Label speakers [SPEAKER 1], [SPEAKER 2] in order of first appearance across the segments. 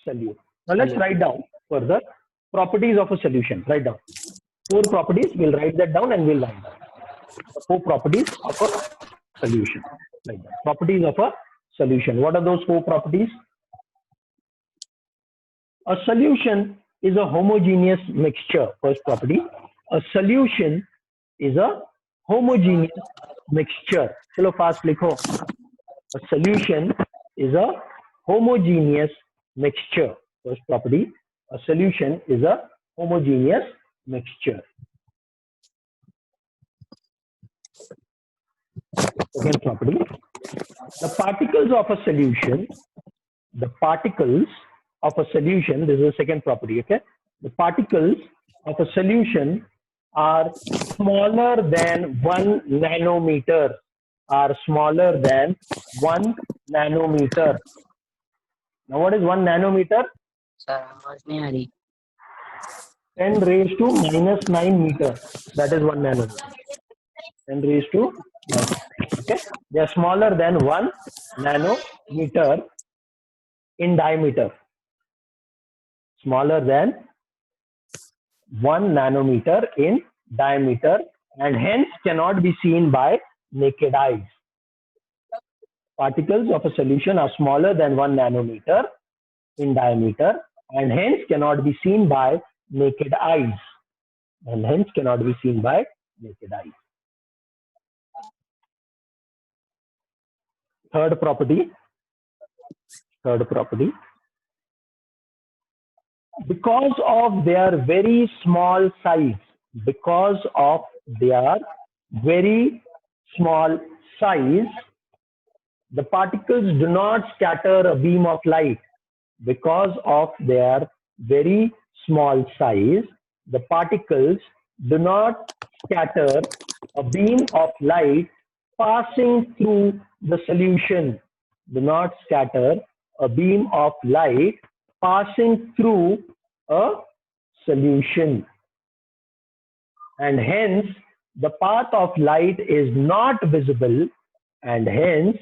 [SPEAKER 1] solute. Now let's write down further properties of a solution. Write down 4 properties. We'll write that down and we'll write down the 4 properties of a solution. Write down properties of a solution. What are those 4 properties? A solution is a homogeneous mixture. First property. A solution is a homogeneous mixture. Chalo fast likho. A solution is a homogeneous mixture. First property. A solution is a homogeneous mixture. Second property. The particles of a solution. The particles of a solution. This is the second property. Okay. The particles of a solution are smaller than 1 nanometer. Are smaller than 1 nanometer. Now, what is 1 nanometer?
[SPEAKER 2] Sir,
[SPEAKER 1] 10 raised to minus 9 meter. That is 1 nanometer. 10 raised to 9. Okay. They are smaller than 1 nanometer in diameter. Smaller than 1 nanometer in diameter and hence cannot be seen by naked eyes. Particles of a solution are smaller than 1 nanometer in diameter and hence cannot be seen by naked eyes. And hence cannot be seen by naked eyes. Third property. Because of their very small size, because of their very small size, the particles do not scatter a beam of light. Because of their very small size, the particles do not scatter a beam of light passing through the solution. Do not scatter a beam of light passing through a solution. And hence, the path of light is not visible, and hence,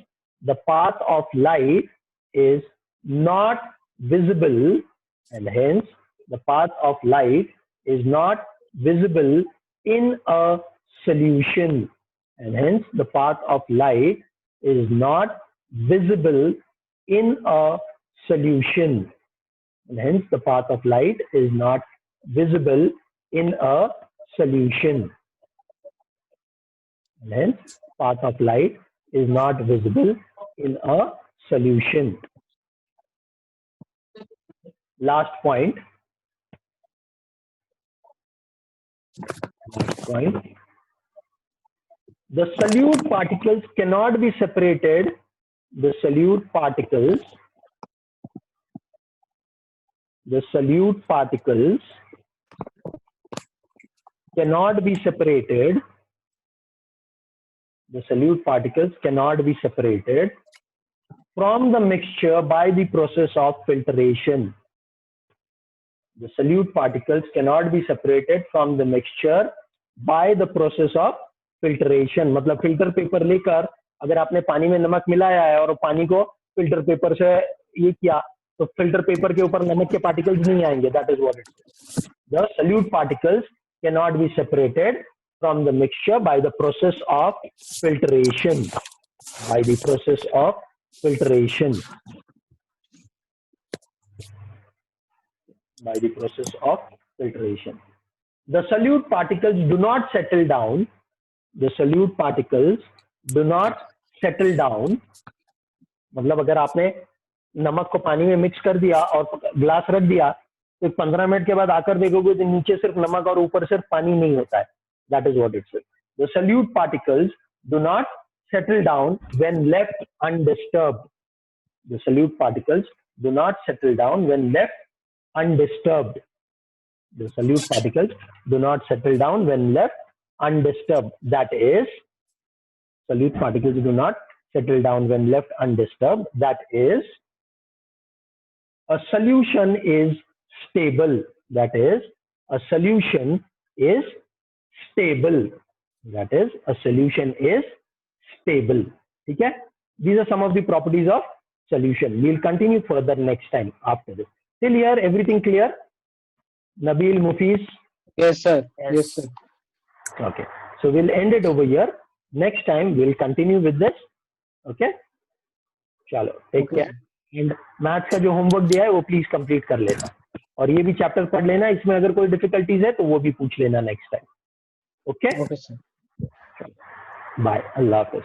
[SPEAKER 1] the path of light is not visible, and hence, the path of light is not visible in a solution. And hence, the path of light is not visible in a solution. And hence, the path of light is not visible in a solution. And hence, path of light is not visible in a solution. Last point. The solute particles cannot be separated. The solute particles cannot be separated. The solute particles cannot be separated from the mixture by the process of filtration. The solute particles cannot be separated from the mixture by the process of filtration. मतलब filter paper लेकर अगर आपने पानी में नमक मिलाया है और पानी को फिल्टर पेपर से ये किया तो फिल्टर पेपर के ऊपर नमक के पार्टिकल्स नहीं आएंगे. That is what it is. The solute particles cannot be separated from the mixture by the process of filtration. By the process of filtration. By the process of filtration. The solute particles do not settle down. The solute particles do not settle down. मतलब अगर आपने नमक को पानी में mix कर दिया और ग्लास रख दिया तो 15 मिनट के बाद आकर देखोगे तो नीचे सिर्फ नमक और ऊपर सिर्फ पानी नहीं होता है. That is what it is. The solute particles do not settle down when left undisturbed. The solute particles do not settle down when left undisturbed. The solute particles do not settle down when left undisturbed. That is, solute particles do not settle down when left undisturbed. That is, a solution is stable. That is, a solution is stable. That is, a solution is stable. Okay? These are some of the properties of solution. We'll continue further next time after this. Till here, everything clear? Nabil, Mufiz?
[SPEAKER 2] Yes, sir.
[SPEAKER 3] Yes.
[SPEAKER 2] Yes, sir.
[SPEAKER 1] Okay. So we'll end it over here. Next time we'll continue with this. Okay? चलो, take
[SPEAKER 2] Okay,
[SPEAKER 1] care. And maths का जो homework दिया है वो please complete कर लेना, और ये भी चैप्टर पढ़ लेना. इसमें अगर कोई डिफिकल्टीज है तो वो भी पूछ लेना next time. Okay,
[SPEAKER 2] Okay, sir.
[SPEAKER 1] Bye, अल्लाह हाफिज.